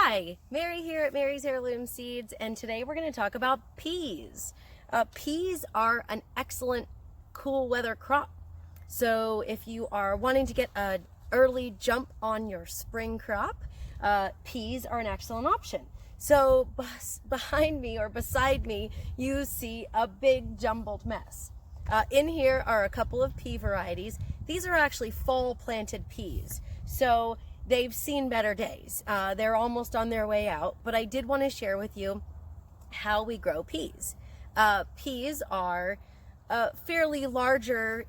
Hi, Mary here at Mary's Heirloom Seeds, and today we're going to talk about peas. Peas are an excellent cool weather crop. So if you are wanting to get an early jump on your spring crop, peas are an excellent option. So behind me or beside me, you see a big jumbled mess. In here are a couple of pea varieties. These are actually fall planted peas. So they've seen better days. They're almost on their way out, but I did want to share with you how we grow peas. Peas are a fairly larger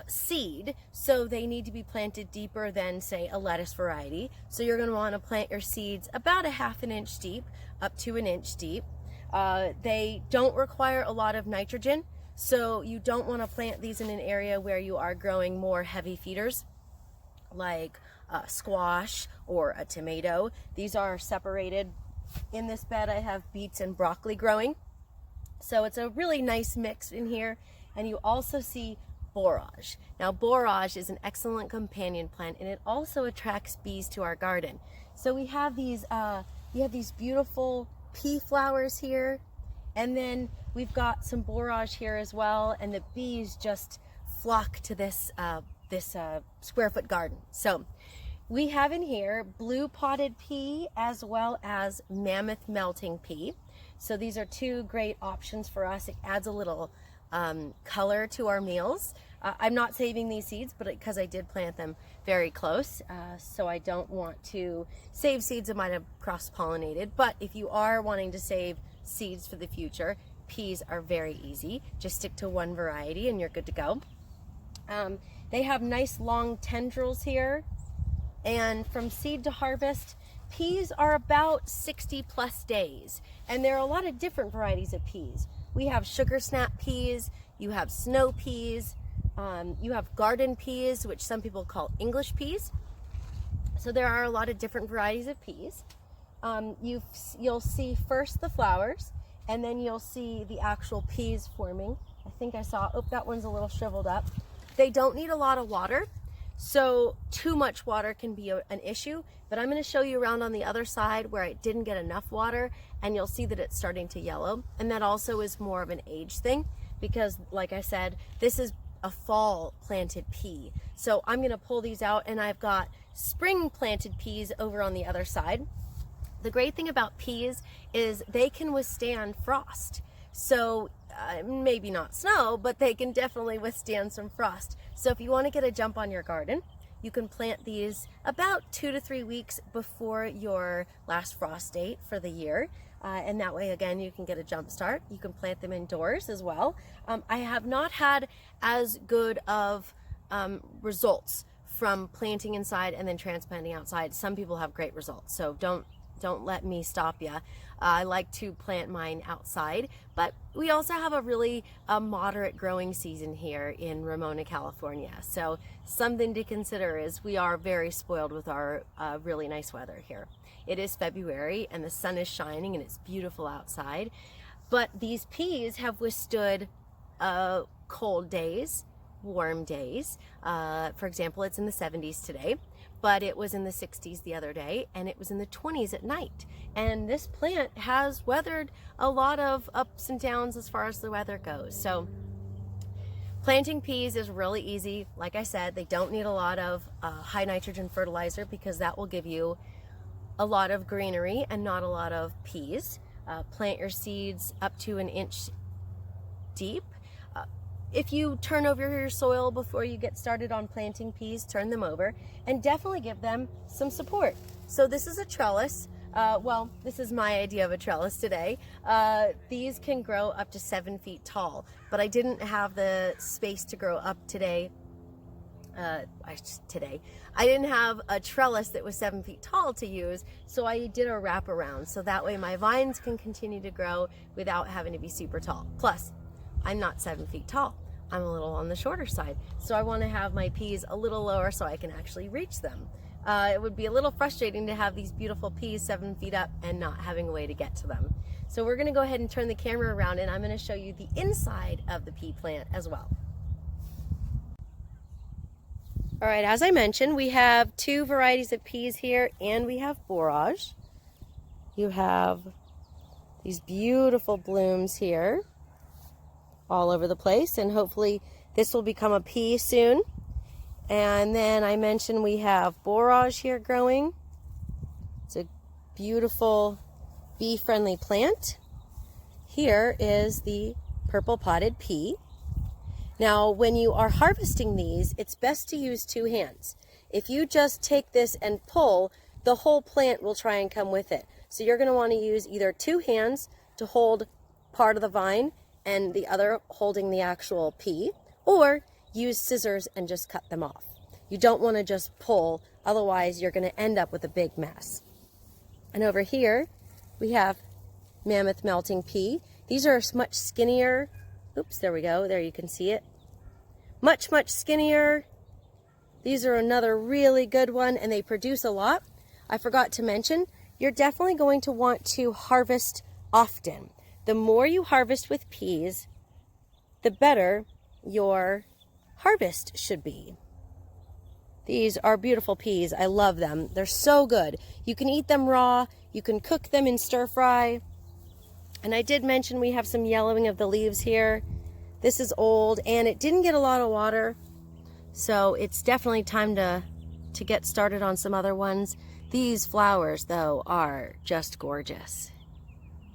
seed, so they need to be planted deeper than, say, a lettuce variety. So you're going to want to plant your seeds about 1/2 inch deep, up to 1 inch deep. They don't require a lot of nitrogen, so you don't want to plant these in an area where you are growing more heavy feeders, like squash or a tomato. These are separated. In this bed I have beets and broccoli growing, so it's a really nice mix in here. And you also see borage. Now borage is an excellent companion plant, and it also attracts bees to our garden. So we have these beautiful pea flowers here, and then we've got some borage here as well, and the bees just flock to this square foot garden. So we have in here blue potted pea as well as mammoth melting pea. So these are two great options for us. It adds a little color to our meals. I'm not saving these seeds, but because I did plant them very close, so I don't want to save seeds that might have cross-pollinated. But if you are wanting to save seeds for the future, peas are very easy. Just stick to one variety and you're good to go. They have nice long tendrils here, and from seed to harvest, peas are about 60+ days, and there are a lot of different varieties of peas. We have sugar snap peas, you have snow peas, you have garden peas, which some people call English peas. So there are a lot of different varieties of peas. You'll see first the flowers, and then you'll see the actual peas forming. I think I saw, oh, that one's a little shriveled up. They don't need a lot of water, so too much water can be an issue, but I'm going to show you around on the other side where it didn't get enough water, and you'll see that it's starting to yellow. And that also is more of an age thing, because like I said, this is a fall planted pea. So I'm going to pull these out, and I've got spring planted peas over on the other side. The great thing about peas is they can withstand frost. So maybe not snow, but they can definitely withstand some frost. So if you want to get a jump on your garden, you can plant these about 2 to 3 weeks before your last frost date for the year. And that way, again, you can get a jump start. You can plant them indoors as well. I have not had as good of results from planting inside and then transplanting outside. Some people have great results, so don't let me stop you. I like to plant mine outside, but we also have a really moderate growing season here in Ramona, California. So something to consider is we are very spoiled with our really nice weather here. It is February and the sun is shining and it's beautiful outside, but these peas have withstood cold days, warm days. For example, it's in the 70s today, but it was in the 60s the other day, and it was in the 20s at night. And this plant has weathered a lot of ups and downs as far as the weather goes. So planting peas is really easy. Like I said, they don't need a lot of high nitrogen fertilizer, because that will give you a lot of greenery and not a lot of peas. Plant your seeds up to 1 inch deep. If you turn over your soil before you get started on planting peas, turn them over and definitely give them some support. So this is a trellis. Well, this is my idea of a trellis today. These can grow up to 7 feet tall, but I didn't have the space to grow up today. I didn't have a trellis that was 7 feet tall to use, so I did a wraparound, so that way my vines can continue to grow without having to be super tall. Plus, I'm not 7 feet tall. I'm a little on the shorter side, so I want to have my peas a little lower so I can actually reach them. It would be a little frustrating to have these beautiful peas 7 feet up and not having a way to get to them. So we're going to go ahead and turn the camera around, and I'm going to show you the inside of the pea plant as well. All right, as I mentioned, we have two varieties of peas here, and we have borage. you have these beautiful blooms here all over the place, and hopefully this will become a pea soon. And then I mentioned we have borage here growing. It's a beautiful bee-friendly plant. Here is the purple potted pea. Now, when you are harvesting these, it's best to use two hands. If you just take this and pull, the whole plant will try and come with it. So you're going to want to use either two hands to hold part of the vine and the other holding the actual pea, or use scissors and just cut them off. You don't want to just pull, otherwise you're going to end up with a big mess. And over here we have mammoth melting pea. These are much skinnier. Oops, there we go. There you can see it. Much skinnier. These are another really good one, and they produce a lot. I forgot to mention, you're definitely going to want to harvest often. The more you harvest with peas, the better your harvest should be. These are beautiful peas. I love them. They're so good. You can eat them raw. You can cook them in stir fry. And I did mention we have some yellowing of the leaves here. This is old and it didn't get a lot of water, so it's definitely time to get started on some other ones. These flowers, though, are just gorgeous.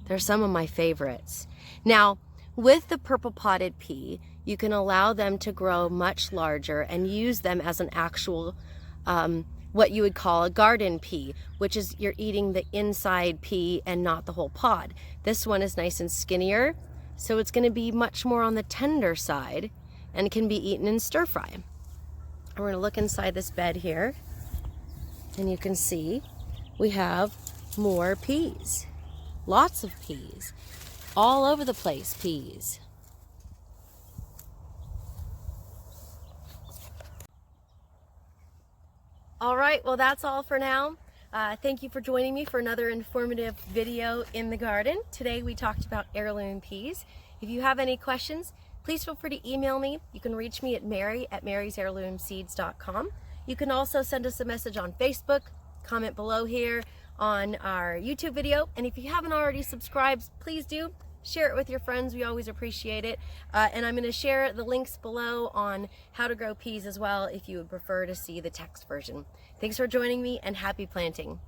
They're some of my favorites. Now, with the purple potted pea, you can allow them to grow much larger and use them as an actual, what you would call a garden pea, which is you're eating the inside pea and not the whole pod. This one is nice and skinnier, so it's going to be much more on the tender side and can be eaten in stir fry. And we're going to look inside this bed here, and you can see we have more peas. Lots of peas. All over the place, peas. All right, well, that's all for now. Thank you for joining me for another informative video in the garden. Today we talked about heirloom peas. If you have any questions, please feel free to email me. You can reach me at mary@marysheirloomseeds.com. You can also send us a message on Facebook, comment below here on our YouTube video. And if you haven't already subscribed, please do. Share it with your friends. We always appreciate it. And I'm going to share the links below on how to grow peas as well if you would prefer to see the text version. Thanks for joining me, and happy planting.